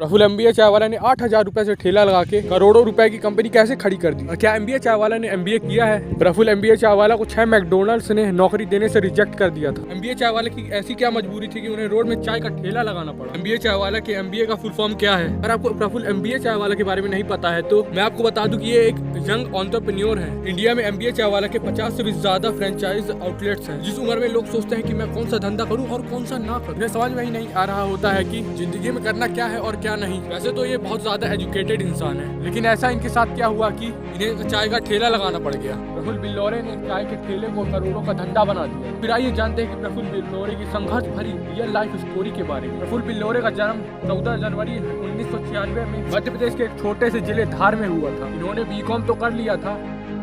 Praful MBA चाय वाला ने 8,000 रुपए से ठेला लगा के करोड़ों रुपए की कंपनी कैसे खड़ी कर दी? क्या एमबीए चाय वाला ने एमबीए किया है? प्रफुल्ल एमबीए चाय वाला को 6 मैकडोनल्ड्स ने नौकरी देने से रिजेक्ट कर दिया था। एमबीए चाय वाले की ऐसी क्या मजबूरी थी कि उन्हें रोड में चाय का ठेला लगाना पड़ा? एमबीए चाय वाला के एमबीए का फुल फॉर्म क्या है? अगर आपको प्रफुल्ल एमबीए चाय वाला के बारे में नहीं पता है तो मैं आपको बता दूं कि ये एक यंग एंटरप्रेन्योर है। इंडिया में एमबीए चाय वाला के 50 से भी ज्यादा फ्रेंचाइज आउटलेट्स हैं। जिस उम्र में लोग सोचते हैं कि मैं कौन सा धंधा करूं और कौन सा ना करूं, समझ में ही नहीं आ रहा होता है कि जिंदगी में करना क्या है और क्या नहीं। वैसे तो ये बहुत ज्यादा एजुकेटेड इंसान है, लेकिन ऐसा इनके साथ क्या हुआ कि इन्हें चाय का ठेला लगाना पड़ गया। प्रफुल्ल बिल्लौरे ने चाय के ठेले को करोड़ों का धंधा बना दिया। फिर आइए जानते हैं कि प्रफुल्ल बिल्लौरे की संघर्ष भरी रियल लाइफ स्टोरी के बारे में। प्रफुल्ल बिल्लौरे का जन्म 14 जनवरी 1996 में मध्य प्रदेश के एक छोटे से जिले धार में हुआ था। इन्होंने बीकॉम तो कर लिया था।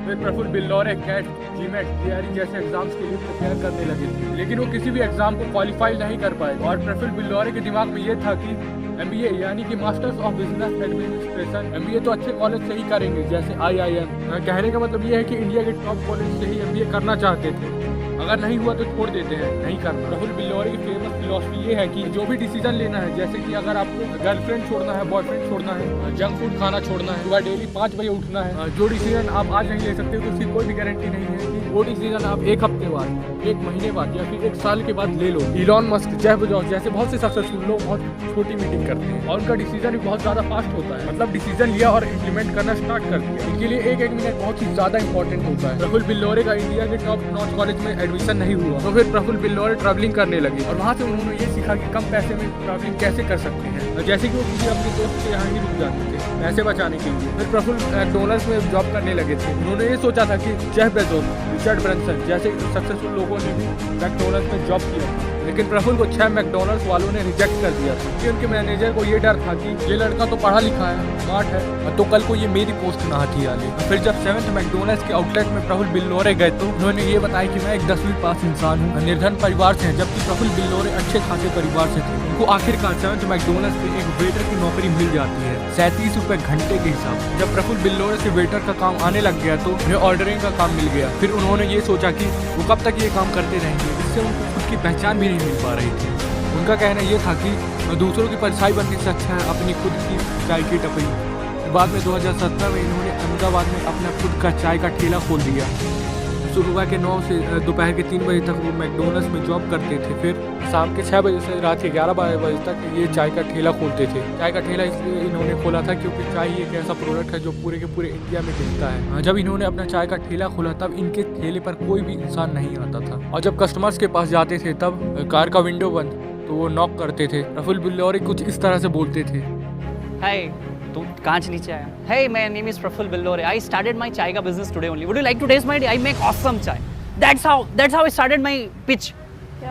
फिर Prafull Billore CAT, GMAT, GRE जैसे एग्जाम्स के लिए प्रिपेयर करने लगे थे, लेकिन वो किसी भी एग्जाम को क्वालिफाई नहीं कर पाए। और प्रफुल्ल बिल्लौरे के दिमाग में ये था कि एमबीए यानी कि masters of business administration, MBA तो अच्छे कॉलेज से ही करेंगे जैसे आईआईएम। कहने का मतलब ये है कि इंडिया के टॉप कॉलेज से ही एमबीए करना चाहते थे। अगर नहीं हुआ तो छोड़ देते हैं, नहीं करना। प्रफुल्ल बिल्लौरे की फेमस फिलॉसफी ये है कि जो भी डिसीजन लेना है, जैसे कि अगर आपको गर्लफ्रेंड छोड़ना है, बॉयफ्रेंड छोड़ना है, जंक फूड खाना छोड़ना है, सुबह डेली 5 बजे उठना है, जो डिसीजन आप आज नहीं ले सकते तो उसकी कोई भी गारंटी नहीं है कि वो डिसीजन आप 1 हफ्ते बाद, 1 महीने बाद या फिर 1 साल के बाद ले लो। इलॉन मस्क, जेफ बेजोस जैसे बहुत से सक्सेसफुल लोग बहुत छोटी मीटिंग करते हैं और उनका डिसीजन भी बहुत ज्यादा फास्ट होता है। मतलब डिसीजन लिया और इम्प्लीमेंट करना स्टार्ट कर दिया। इनके लिए एक मिनट बहुत ही ज्यादा इंपॉर्टेंट होता है। प्रफुल्ल बिल्लौरे का इंडिया के टॉप नॉच कॉलेज में एडमिशन नहीं हुआ तो फिर प्रफुल्ल बिल्लौरे ट्रैवलिंग करने लगे और वहाँ से उन्होंने ये सीखा कि कम पैसे में ट्रैवलिंग कैसे कर सकते हैं। जैसे कि वो किसी अपने दोस्त के यहाँ ही रुक जाते थे पैसे बचाने के लिए। फिर प्रफुल्ल मैकडोनल्ड्स में जॉब करने लगे थे। उन्होंने ये सोचा था कि जेफ बेजोस, रिचर्ड ब्रांसन जैसे सक्सेसफुल लोगों ने भी मैकडोनल्ड्स में जॉब किया था, लेकिन प्रफुल्ल को 6 मैकडोनल्ड्स वालों ने रिजेक्ट कर दिया था कि उनके मैनेजर को ये डर था कि ये लड़का तो पढ़ा लिखा है, स्मार्ट है, तो कल को ये मेरी पोस्ट ना हथिया ले। फिर जब 7th मैकडोनल्ड्स के आउटलेट में प्रफुल्ल बिल्लौरे गए तो उन्होंने ये बताया कि मैं एक 10वीं पास इंसान हूँ, निर्धन परिवार से, जबकि प्रफुल्ल बिल्लौरे अच्छे खासे परिवार से थे। उनको आखिरकार 7th मैकडोनल्ड्स में एक वेटर की नौकरी मिल जाती है 37 रुपए घंटे के हिसाब से। जब प्रफुल्ल बिल्लौरे से वेटर का काम आने लग गया तो उन्हें ऑर्डरिंग का काम मिल गया। फिर उन्होंने ये सोचा कि वो कब तक ये काम करते रहेंगे, जिससे उनको खुद की पहचान भी नहीं मिल पा रही थी। उनका कहना ये था कि दूसरों की परछाई बनने से अच्छा है अपनी खुद की चाय की टपरी। बाद में 2017 में इन्होंने अहमदाबाद में अपना खुद का चाय का ठेला खोल दिया। सुबह के 9 से दोपहर के 3 बजे तक वो मैकडोनल्ड्स में जॉब करते थे। फिर शाम के 6 बजे से रात के 11 बजे तक ये चाय का ठेला खोलते थे। चाय का ठेला इसलिए इन्होंने खोला था क्योंकि चाय एक ऐसा प्रोडक्ट है जो पूरे के पूरे इंडिया में बिकता है। जब इन्होंने अपना चाय का ठेला खोला तब इनके ठेले पर कोई भी इंसान नहीं आता था और जब कस्टमर्स के पास जाते थे तब कार का विंडो बंद तो वो नॉक करते थे। प्रफुल्ल बिल्लौरे कुछ इस तरह से बोलते थे। हाय, तू कांच नीचे आया। Hey, my name is Praful Billore. I started my chai ka business today only. Would you like to taste my tea? I make awesome chai. That's how I started my pitch.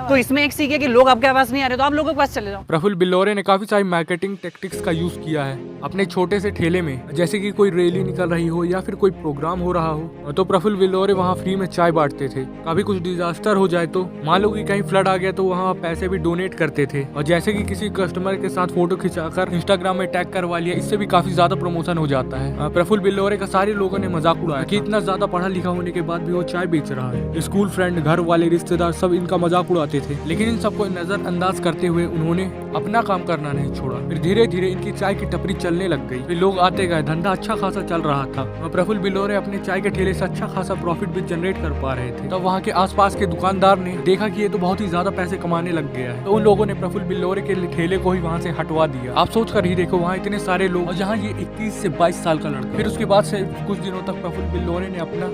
तो इसमें एक सीख है कि लोग आपके पास नहीं आ रहे तो आप लोगों के पास चले जाओ। प्रफुल्ल बिल्लौरे ने काफी सारी मार्केटिंग टेक्टिक्स का यूज किया है अपने छोटे से ठेले में। जैसे कि कोई रैली निकल रही हो या फिर कोई प्रोग्राम हो रहा हो तो प्रफुल्ल बिल्लौरे वहाँ फ्री में चाय बांटते थे। कभी कुछ डिजास्टर हो जाए तो मान लो कि कहीं फ्लड आ गया तो वहाँ पैसे भी डोनेट करते थे। और जैसे कि किसी कस्टमर के साथ फोटो खिंचाकर इंस्टाग्राम में टैग करवा लिया, इससे भी काफी ज्यादा प्रमोशन हो जाता है। प्रफुल्ल बिल्लौरे का सारे लोगों ने मजाक उड़ाया कि इतना ज्यादा पढ़ा लिखा होने के बाद भी वो चाय बेच रहा है। स्कूल फ्रेंड, घर वाले, रिश्तेदार सब इनका मजाक उड़ाते थे, लेकिन सबको नजरअंदाज करते हुए उन्होंने अपना काम करना नहीं छोड़ा। फिर धीरे धीरे इनकी चाय की टपरी चलने लग गई। फिर लोग आते गए, धंधा अच्छा खासा चल रहा था और प्रफुल्ल बिल्लौरे अपने चाय के ठेले से अच्छा खासा प्रॉफिट भी जनरेट कर पा रहे थे। तब वहाँ के आसपास के दुकानदार ने देखा कि ये तो बहुत ही ज्यादा पैसे कमाने लग गया है, तो उन लोगों ने प्रफुल्ल बिल्लौरे के ठेले को ही वहाँ से हटवा दिया। आप सोच कर ही देखो, वहाँ इतने सारे लोग और जहाँ ये 21 से 22 साल का लड़का। फिर उसके बाद से कुछ दिनों तक प्रफुल्ल बिल्लौरे ने अपना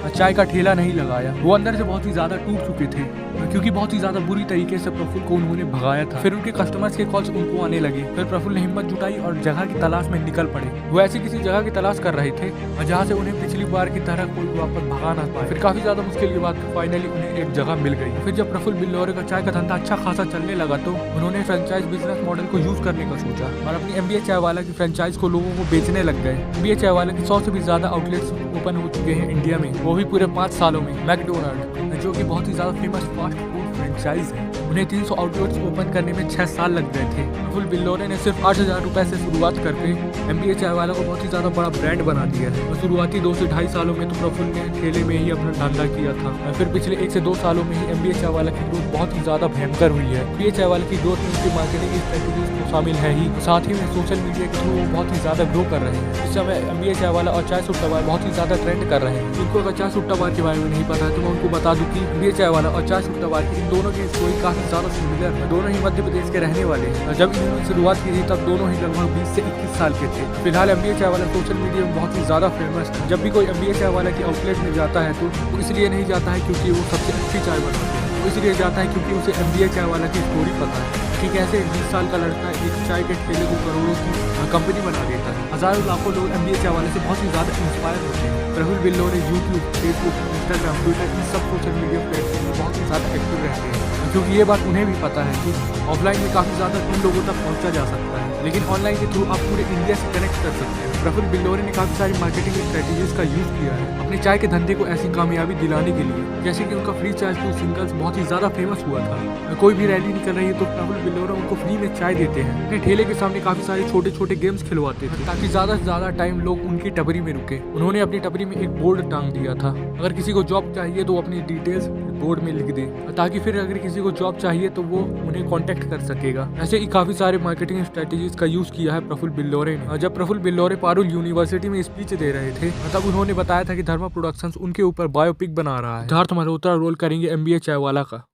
चाय का ठेला नहीं लगाया। वो अंदर से बहुत ही ज्यादा टूट चुके थे क्योंकि बहुत ही ज्यादा बुरी तरीके से प्रफुल्ल को उन्होंने भगाया था। फिर उनके कस्टमर्स के कॉल्स उनको आने लगे। फिर प्रफुल्ल ने हिम्मत जुटाई और जगह की तलाश में निकल पड़े। वो ऐसी किसी जगह की तलाश कर रहे थे जहाँ से उन्हें पिछली बार की तरह कोई वापस भगा ना पाए। फिर काफी ज्यादा मुश्किल के बाद फाइनली उन्हें एक जगह मिल गई। फिर जब प्रफुल्ल बिल्लौरे का चाय का धंधा अच्छा खासा चलने लगा तो उन्होंने फ्रेंचाइज बिजनेस मॉडल को यूज करने का सोचा और अपनी एमबीए चाय वाला की फ्रेंचाइज को लोगों को बेचने लग गए। एमबीए चाय वाला की 100 से भी ज्यादा आउटलेट्स ओपन हो चुके हैं इंडिया में, वो भी पूरे 5 सालों में। मैकडोनल्ड जो कि बहुत ही ज्यादा फेमस फास्ट फूड फ्रेंचाइज है, उन्हें 300 आउटलेट्स ओपन करने में 6 साल लग गए थे। प्रफुल्ल बिल्लौरे ने सिर्फ 8,000 रुपए से शुरुआत करके एमबीए चाय वाला को बहुत ही ज्यादा बड़ा ब्रांड बना दिया है। और शुरुआती 2 से 2.5 सालों में तो प्रफुल्ल ने ठेले में ही अपना धंधा किया था और फिर पिछले 1 से 2 सालों में ही एमबीए चाय वाला की ग्रोथ बहुत ही ज्यादा भयंकर हुई है। एमबीए चाय वाला की ग्रोथ में उनकी मार्केटिंग स्ट्रेटेजीज को शामिल है ही, साथ ही में सोशल मीडिया के थ्रू वो बहुत ही ज्यादा ग्रो कर रहे हैं। इस समय MBA चाय वाला और चाय सुट्टा बार बहुत ही ज्यादा ट्रेंड कर रहे हैं। उनको अगर चाय सुट्टा बार के बारे में नहीं पता है तो मैं उनको बता दूं कि MBA चाय वाला और चाय सुट्टा बार की इन दोनों की स्टोरी काफी ज्यादा सिमिलर है। दोनों ही मध्य प्रदेश के रहने वाले हैं। जब इन्होंने शुरुआत की थी तब दोनों ही लगभग 20 से 21 साल के थे। फिलहाल MBA चाय वाला सोशल मीडिया में बहुत ही ज्यादा फेमस है। जब भी कोई MBA चाय वाला की आउटलेट में जाता है तो वो इसलिए नहीं जाता है क्योंकि वो सबसे अच्छी चाय बनाते हैं, वो इसलिए जाता है क्योंकि उसे MBA चाय वाला की स्टोरी पता है कि कैसे 20 साल का लड़का एक चाय के ठेले को करोड़ों की कंपनी बना देता है। हजारों लाखों लोग MBA चाय वाले से बहुत ही ज्यादा इंस्पायर होते हैं। Prafull Billore YouTube, Facebook, Instagram, Twitter इन सब सोशल मीडिया प्लेटफॉर्म में बहुत ही ज्यादा एक्टिव रहते हैं, क्योंकि ये बात उन्हें भी पता है कि ऑफलाइन में काफी ज्यादा कम लोगों तक पहुंचा जा सकता है, लेकिन ऑनलाइन के थ्रू आप पूरे इंडिया से कनेक्ट कर सकते हैं। प्रफुल्ल बिल्लोरे ने काफी सारी मार्केटिंग स्ट्रेटेजीज का यूज किया है अपने चाय के धंधे को ऐसी कामयाबी दिलाने के लिए, जैसे कि उनका फ्री चाय टू सिंगल्स बहुत ही ज्यादा फेमस हुआ था। कोई भी रैली निकल रही है तो प्रफुल्ल बिल्लोरे उनको फ्री में चाय देते हैं। अपने ठेले के सामने काफी सारे छोटे छोटे गेम्स खिलवाते थे ताकि ज्यादा से ज्यादा टाइम लोग उनकी टपरी में रुके। उन्होंने अपनी टपरी में एक बोर्ड टांग दिया था, अगर किसी को जॉब चाहिए तो अपनी डिटेल्स बोर्ड में लिख दे, ताकि फिर अगर किसी को जॉब चाहिए तो वो उन्हें कांटेक्ट कर सकेगा। ऐसे ही काफी सारे मार्केटिंग स्ट्रेटेजीज का यूज किया है प्रफुल्ल बिल्लोरे ने। जब प्रफुल्ल बिल्लोरे पारुल यूनिवर्सिटी में स्पीच दे रहे थे तब उन्होंने बताया था कि धर्मा प्रोडक्शंस उनके ऊपर बायोपिक बना रहा है। सिद्धार्थ मल्होत्रा रोल करेंगे MBA चाय वाला का।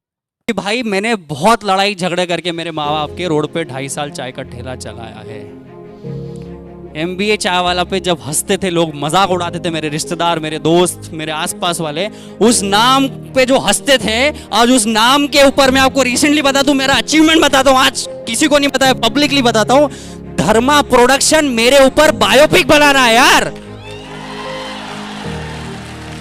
भाई मैंने बहुत लड़ाई झगड़े करके मेरे माँ बाप के रोड पे 2.5 साल चाय का ठेला चलाया है। MBA चाय वाला पे जब हंसते थे लोग, मजाक उड़ाते थे मेरे रिश्तेदार, मेरे दोस्त, मेरे आसपास वाले, उस नाम पे जो हंसते थे, आज उस नाम के ऊपर मैं आपको रिसेंटली बता दूं, मेरा अचीवमेंट बताता हूं, आज किसी को नहीं पता है, पब्लिकली बताता हूं, धर्मा प्रोडक्शन मेरे ऊपर बायोपिक बना रहा है यार।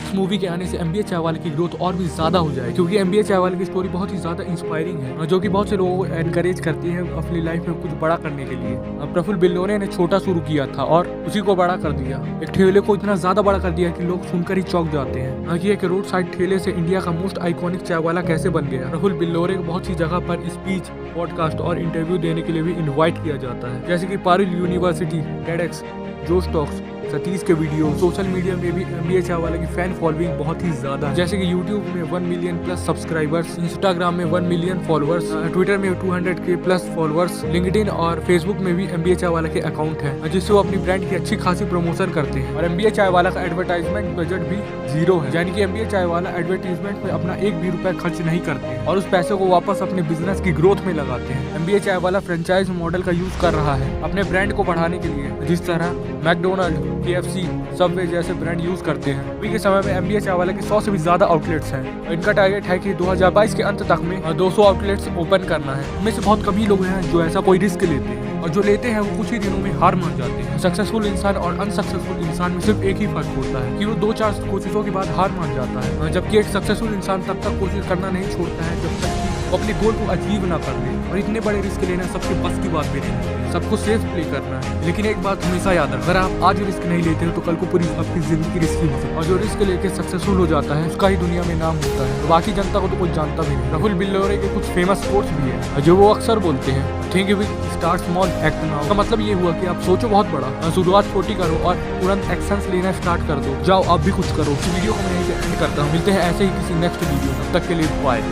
मूवी के आने से MBA चाय वाले की ग्रोथ और भी ज्यादा हो जाए, क्योंकि MBA चाय वाले की स्टोरी बहुत ही ज्यादा इंस्पायरिंग है, जो कि बहुत से लोगों को एनकरेज करती है अपनी लाइफ में कुछ बड़ा करने के लिए। प्रफुल्ल बिल्लोरे ने छोटा शुरू किया था और उसी को बड़ा कर दिया। एक ठेले को इतना ज्यादा बड़ा कर दिया कि लोग सुनकर ही चौंक जाते हैं कि एक रोड साइड ठेले से इंडिया का मोस्ट आइकॉनिक चाय वाला कैसे बन गया। प्रफुल्ल बिल्लोरे को बहुत सी जगह पर स्पीच, पॉडकास्ट और इंटरव्यू देने के लिए भी इन्वाइट किया जाता है, जैसे कि पारुल यूनिवर्सिटी, TEDx, जोश टॉक्स, सतीश के वीडियो। सोशल मीडिया में भी MBA चाय वाले की फैन फॉलोइंग बहुत ही ज्यादा है, जैसे कि YouTube में 1 मिलियन प्लस सब्सक्राइबर्स, इंस्टाग्राम में 1 मिलियन फॉलोअर्स, ट्विटर में 200K प्लस फॉलोअर्स, लिंक्डइन और फेसबुक में भी MBA चाय वाला के अकाउंट है, जिससे वो अपनी ब्रांड की अच्छी खासी प्रमोशन करते हैं। और MBA चाय वाला का एडवर्टाइजमेंट बजट भी 0 है, यानी कि MBA चाय वाला एडवर्टाइजमेंट में अपना एक भी रुपया खर्च नहीं करते हैं और उस पैसे को वापस अपने बिजनेस की ग्रोथ में लगाते हैं। MBA चाय वाला फ्रेंचाइज मॉडल का यूज कर रहा है अपने ब्रांड को बढ़ाने के लिए, जिस तरह मैकडोनल्ड, KFC, सबवे जैसे ब्रांड यूज करते हैं। अभी के समय में MBA चाय वाला की 100 से भी ज्यादा आउटलेट्स हैं। इनका टारगेट है कि 2022 के अंत तक में 200 आउटलेट्स ओपन करना है। इनमें से बहुत कम ही लोग हैं जो ऐसा कोई रिस्क लेते हैं, और जो लेते हैं वो कुछ ही दिनों में हार मान जाते हैं। सक्सेसफुल इंसान और अनसक्सेसफुल इंसान में सिर्फ एक ही फर्क होता है कि वो 2-4 कोशिशों के बाद हार मान जाता है, जबकि एक सक्सेसफुल इंसान तब तक कोशिश करना नहीं छोड़ता है जब तक वो अपने गोल को अचीव ना कर ले। और इतने बड़े रिस्क लेना सबके बस की बात भी नहीं है, सबको सेफ प्ले करना है। लेकिन एक बात हमेशा याद रखना, अगर आप आज रिस्क नहीं लेते हो तो कल को पूरी आपकी जिंदगी रिस्की हो सकती है। और जो रिस्क लेके सक्सेसफुल हो जाता है उसका ही दुनिया में नाम होता है, बाकी जनता को तो कोई जानता भी नहीं। प्रफुल्ल बिल्लोरे के कुछ फेमस कोट्स भी है जो वो अक्सर बोलते हैं, think big, start small, act now. का मतलब ये हुआ कि आप सोचो बहुत बड़ा, शुरुआत छोटी करो और तुरंत एक्शंस लेना स्टार्ट कर दो। जाओ आप भी कुछ करो। वीडियो को मैं यहीं पे एंड करता हूँ, मिलते हैं ऐसे ही किसी नेक्स्ट वीडियो में, तब तक के लिए बाय।